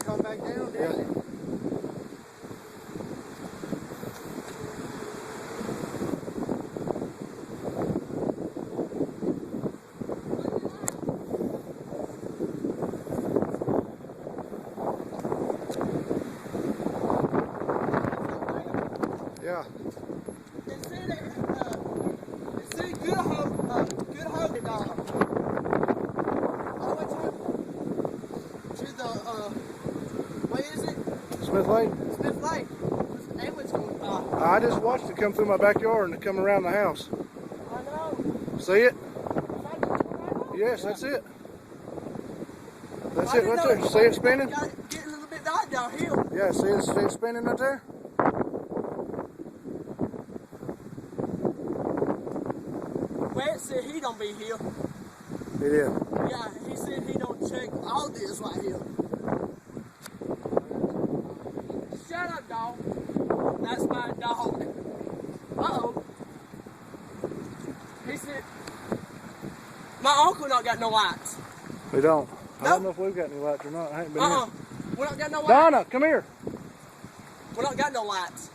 come back down, didn't it? Yeah. It said good hope dog. All the way to the what is it? Smith Lake? Smith Lake. The ambulance going by. I just watched it come through my backyard and come around the house. I know. See it? Yes, that's it. That's it right there. See it spinning? Get a little bit downhill. Yeah, see it spinning right there? Wade said he don't be here. It is. Yeah, he said he don't check all this right here. Shut up, dog. That's my dog. Uh-oh. He said, my uncle not got no lights. We don't. I Nope. don't know if we've got any lights or not. I ain't been Uh-uh. here. We don't got no lights. Donna, come here. We don't got no lights.